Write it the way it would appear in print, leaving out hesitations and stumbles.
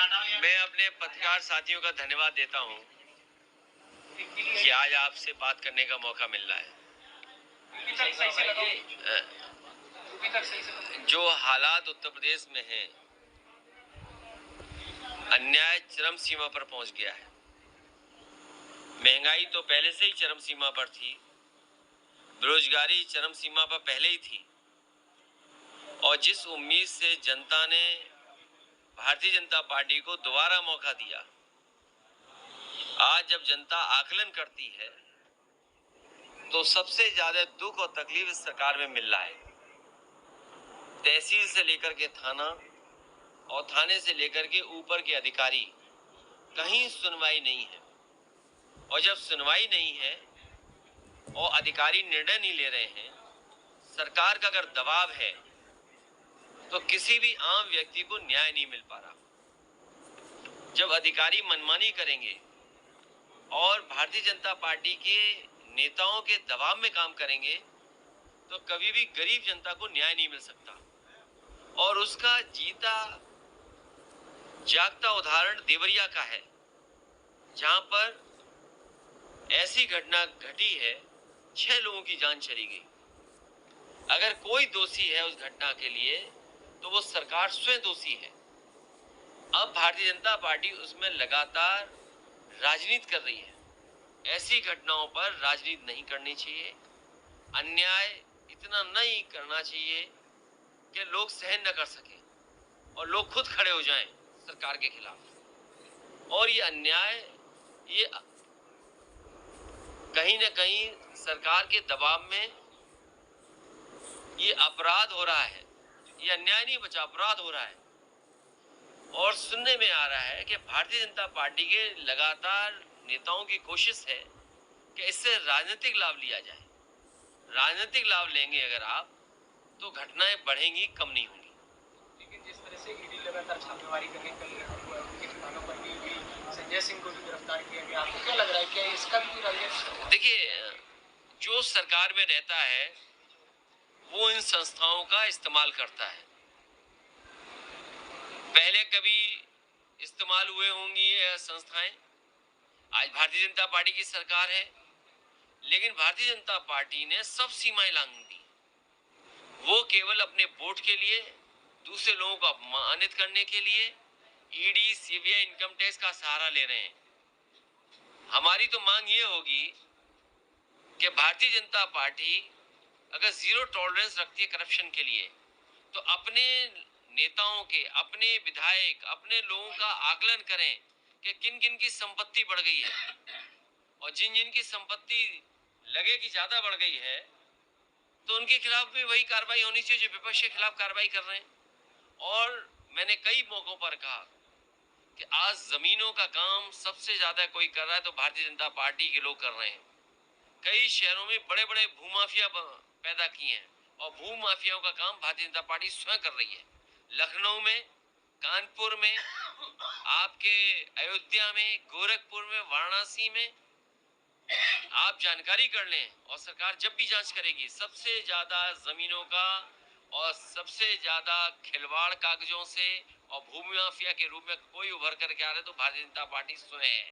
मैं अपने पत्रकार साथियों का धन्यवाद देता हूं कि आज आपसे बात करने का मौका मिल रहा है। जो हालात उत्तर प्रदेश में हैं, अन्याय चरम सीमा पर पहुंच गया है। महंगाई तो पहले से ही चरम सीमा पर थी, बेरोजगारी चरम सीमा पर पहले ही थी, और जिस उम्मीद से जनता ने भारतीय जनता पार्टी को दोबारा मौका दिया, आज जब जनता आकलन करती है तो सबसे ज्यादा दुख और तकलीफ इस सरकार में मिल रहा है। तहसील से लेकर के थाना और थाने से लेकर के ऊपर के अधिकारी, कहीं सुनवाई नहीं है। और जब सुनवाई नहीं है और अधिकारी निर्णय नहीं ले रहे हैं, सरकार का अगर दबाव है, तो किसी भी आम व्यक्ति को न्याय नहीं मिल पा रहा। जब अधिकारी मनमानी करेंगे और भारतीय जनता पार्टी के नेताओं के दबाव में काम करेंगे, तो कभी भी गरीब जनता को न्याय नहीं मिल सकता। और उसका जीता जागता उदाहरण देवरिया का है, जहां पर ऐसी घटना घटी है, 6 लोगों की जान चली गई। अगर कोई दोषी है उस घटना के लिए, तो वो सरकार स्वयं दोषी है। अब भारतीय जनता पार्टी उसमें लगातार राजनीति कर रही है। ऐसी घटनाओं पर राजनीति नहीं करनी चाहिए। अन्याय इतना नहीं करना चाहिए कि लोग सहन न कर सकें और लोग खुद खड़े हो जाएं सरकार के खिलाफ। और ये अन्याय, ये कहीं न कहीं सरकार के दबाव में ये अपराध हो रहा है। ये अन्याय नहीं बचा, अपराध हो रहा है। और सुनने में आ रहा है कि भारतीय जनता पार्टी के लगातार नेताओं की कोशिश है कि इससे राजनीतिक लाभ लिया जाए। राजनीतिक लाभ लेंगे अगर आप, तो घटनाएं बढ़ेंगी, कम नहीं होंगी। लेकिन जिस तरह से ईडी लगातार छापेमारी कर रही है, कल के ठिकानों पर भी संजय सिंह को भी गिरफ्तार किया गया, आपको क्या लग रहा है, क्या इसका भी राजनीतिक? देखिए, जो सरकार में रहता है वो इन संस्थाओं का इस्तेमाल करता है। पहले कभी इस्तेमाल हुए होंगी ये संस्थाएं। आज भारतीय जनता पार्टी की सरकार है, लेकिन भारतीय जनता पार्टी ने सब सीमाएं लांघ दी। वो केवल अपने वोट के लिए, दूसरे लोगों को अपमानित करने के लिए ईडी, सीबीआई, इनकम टैक्स का सहारा ले रहे हैं। हमारी तो मांग ये होगी कि भारतीय जनता पार्टी अगर जीरो टॉलरेंस रखती है करप्शन के लिए, तो अपने नेताओं के, अपने विधायक, अपने लोगों का आकलन करें कि किन किन की संपत्ति बढ़ गई है, और जिन जिन की संपत्ति लगे कि ज्यादा बढ़ गई है, तो उनके खिलाफ भी वही कार्रवाई होनी चाहिए जो विपक्ष के खिलाफ कार्रवाई कर रहे हैं। और मैंने कई मौकों पर कहा कि आज जमीनों का काम सबसे ज्यादा कोई कर रहा है तो भारतीय जनता पार्टी के लोग कर रहे हैं। कई शहरों में बड़े बड़े भूमाफिया पैदा किए हैं, और भूमाफियाओं का काम भारतीय जनता पार्टी स्वयं कर रही है। लखनऊ में, कानपुर में, आपके अयोध्या में, गोरखपुर में, वाराणसी में आप जानकारी कर लें। और सरकार जब भी जांच करेगी, सबसे ज्यादा जमीनों का और सबसे ज्यादा खिलवाड़ कागजों से और भूमि माफिया के रूप में कोई उभर करके आ रहे तो भारतीय जनता पार्टी स्वयं है।